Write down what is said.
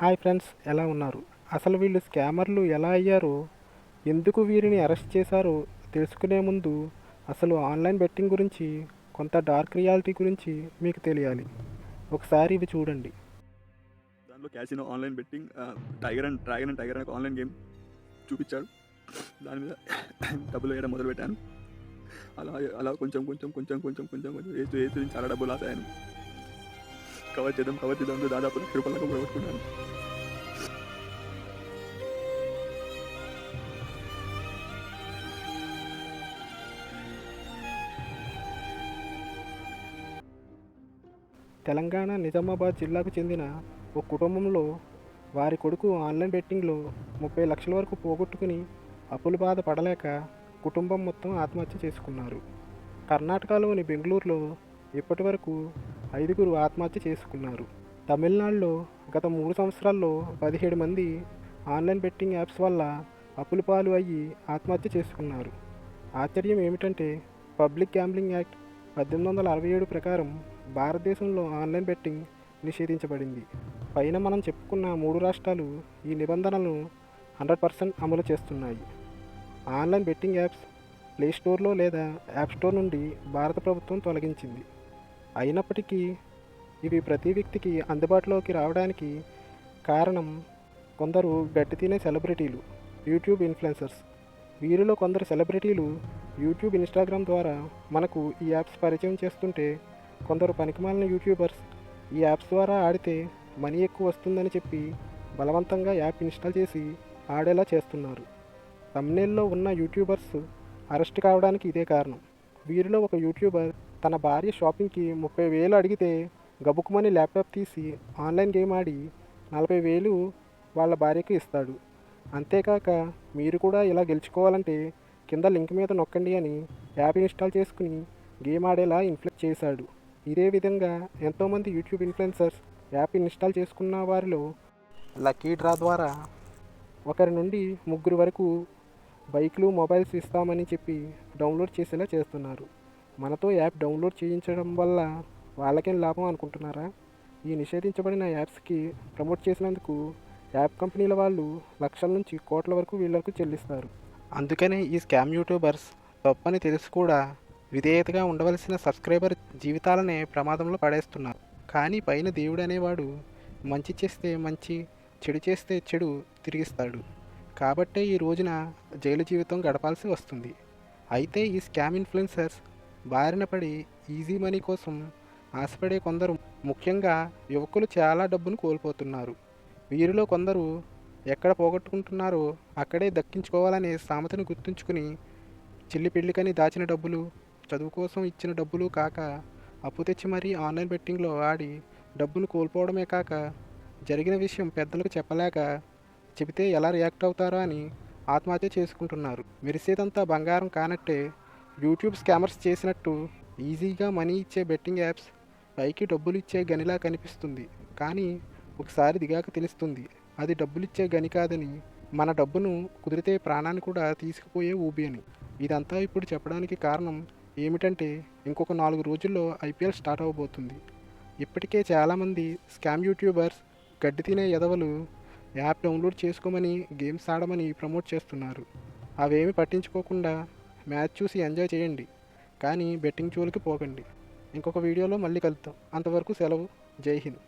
Hi friends, ఎలా ఉన్నారు? అసలు వీళ్ళు స్కామర్లు ఎలా అయ్యారో, ఎందుకు వీరిని అరెస్ట్ చేశారో తెలుసుకునే ముందు అసలు ఆన్లైన్ బెట్టింగ్ గురించి కొంత డార్క్ రియాలిటీ గురించి మీకు తెలియాలి. ఒకసారి ఇవి చూడండి. దాంట్లో casino online betting tiger and dragon and tiger అనే ఒక ఆన్లైన్ గేమ్ చూపించాడు. దాని మీద డబ్బులు వేయడం మొదలుపెట్టాను. అలా అలా కొంచెం కొంచెం కొంచెం కొంచెం కొంచెం కొంచెం వేసి చాలా డబ్బులు లాస్ అయ్యాను. కవర్ చేద్దాం దాదాపు ₹1,00,000 దాకా పోగొట్టుకున్నాను. తెలంగాణ నిజామాబాద్ జిల్లాకు చెందిన ఓ కుటుంబంలో వారి కొడుకు ఆన్లైన్ బెట్టింగ్లో 30 లక్షల వరకు పోగొట్టుకుని అప్పుల బాధ పడలేక కుటుంబం మొత్తం ఆత్మహత్య చేసుకున్నారు. కర్ణాటకలోని బెంగళూరులో ఇప్పటి వరకు 5గురు ఆత్మహత్య చేసుకున్నారు. తమిళనాడులో గత 3 సంవత్సరాల్లో 17 మంది ఆన్లైన్ బెట్టింగ్ యాప్స్ వల్ల అప్పుల పాలు అయ్యి ఆత్మహత్య చేసుకున్నారు. ఆశ్చర్యం ఏమిటంటే పబ్లిక్ గ్యాంబ్లింగ్ యాక్ట్ 1867 ప్రకారం భారతదేశంలో ఆన్లైన్ బెట్టింగ్ నిషేధించబడింది. పైన మనం చెప్పుకున్న 3 రాష్ట్రాలు ఈ నిబంధనలను 100% అమలు చేస్తున్నాయి. ఆన్లైన్ బెట్టింగ్ యాప్స్ ప్లేస్టోర్లో లేదా యాప్ స్టోర్ నుండి భారత ప్రభుత్వం తొలగించింది. అయినప్పటికీ ఇవి ప్రతి వ్యక్తికి అందుబాటులోకి రావడానికి కారణం కొందరు గట్టి తినే సెలబ్రిటీలు, యూట్యూబ్ ఇన్ఫ్లుయెన్సర్స్. వీరిలో కొందరు సెలబ్రిటీలు యూట్యూబ్, ఇన్స్టాగ్రామ్ ద్వారా మనకు ఈ యాప్స్ పరిచయం చేస్తుంటే, కొందరు పనికిమాలిన యూట్యూబర్స్ ఈ యాప్స్ ద్వారా ఆడితే మనీ ఎక్కువ వస్తుందని చెప్పి బలవంతంగా యాప్ ఇన్స్టాల్ చేసి ఆడేలా చేస్తున్నారు. థంబ్నెయిల్లో ఉన్న యూట్యూబర్స్ అరెస్ట్ కావడానికి ఇదే కారణం. వీరిలో ఒక యూట్యూబర్ తన భార్య షాపింగ్కి 30,000 అడిగితే గబుక్కుమని ల్యాప్టాప్ తీసి ఆన్లైన్ గేమ్ ఆడి 40,000 వాళ్ళ భార్యకు ఇస్తాడు. అంతేకాక మీరు కూడా ఇలా గెలుచుకోవాలంటే కింద లింక్ మీద నొక్కండి అని యాప్ ఇన్స్టాల్ చేసుకుని గేమ్ ఆడేలా ఇన్ఫ్లుయెన్స్ చేశాడు. ఇదే విధంగా ఎంతోమంది యూట్యూబ్ ఇన్ఫ్లుయెన్సర్స్ యాప్ ఇన్స్టాల్ చేసుకున్న వారిలో లక్కీ డ్రా ద్వారా ఒకరి నుండి 3 వరకు బైక్లు, మొబైల్స్ ఇస్తామని చెప్పి డౌన్లోడ్ చేసేలా చేస్తున్నారు. మనతో యాప్ డౌన్లోడ్ చేయించడం వల్ల వాళ్ళకేం లాభం అనుకుంటున్నారా? ఈ నిషేధించబడిన యాప్స్కి ప్రమోట్ చేసినందుకు యాప్ కంపెనీల వాళ్ళు లక్షల నుంచి కోట్ల వరకు వీళ్లకు చెల్లిస్తారు. అందుకనే ఈ స్కామ్ యూట్యూబర్స్ తప్పని తెలిసి కూడా విధేయతగా ఉండవలసిన సబ్స్క్రైబర్ జీవితాలనే ప్రమాదంలో పడేస్తున్నారు. కానీ పైన దేవుడు అనేవాడు మంచి చేస్తే మంచి, చెడు చేస్తే చెడు తిరిగిస్తాడు. కాబట్టే ఈ రోజున జైలు జీవితం గడపాల్సి వస్తుంది. అయితే ఈ స్కామ్ ఇన్ఫ్లుయెన్సర్స్ బారిన పడి ఈజీ మనీ కోసం ఆశపడే కొందరు, ముఖ్యంగా యువకులు చాలా డబ్బును కోల్పోతున్నారు. వీరిలో కొందరు ఎక్కడ పోగొట్టుకుంటున్నారో అక్కడే దక్కించుకోవాలనే సామెతను గుర్తుంచుకుని చిల్లి పెళ్లికని దాచిన డబ్బులు, చదువు కోసం ఇచ్చిన డబ్బులు కాక అప్పు తెచ్చి మరీ ఆన్లైన్ బెట్టింగ్లో ఆడి డబ్బును కోల్పోవడమే కాక జరిగిన విషయం పెద్దలకు చెప్పలేక చెబితే ఎలా రియాక్ట్ అవుతారో అని ఆత్మహత్య చేసుకుంటున్నారు. మెరిసేదంతా బంగారం కానట్టే యూట్యూబ్ స్కామర్స్ చేసినట్టు ఈజీగా మనీ ఇచ్చే బెట్టింగ్ యాప్స్ పైకి డబ్బులు ఇచ్చే గనిలా కనిపిస్తుంది. కానీ ఒకసారి దిగాక తెలుస్తుంది అది డబ్బులిచ్చే గని కాదని, మన డబ్బును కుదిరితే ప్రాణాన్ని కూడా తీసుకుపోయే ఊబి అని. ఇదంతా ఇప్పుడు చెప్పడానికి కారణం ఏమిటంటే ఇంకొక 4 రోజుల్లో IPL స్టార్ట్ అవ్వబోతుంది. ఇప్పటికే చాలామంది స్కామ్ యూట్యూబర్స్ గడ్డి తినే ఎదవలు యాప్ డౌన్లోడ్ చేసుకోమని, గేమ్స్ ఆడమని ప్రమోట్ చేస్తున్నారు. అవేమి పట్టించుకోకుండా మ్యాచ్ చూసి ఎంజాయ్ చేయండి, కానీ బెట్టింగ్ జోలికి పోకండి. ఇంకొక వీడియోలో మళ్ళీ కలుద్దాం. అంతవరకు సెలవు. జై హింద్.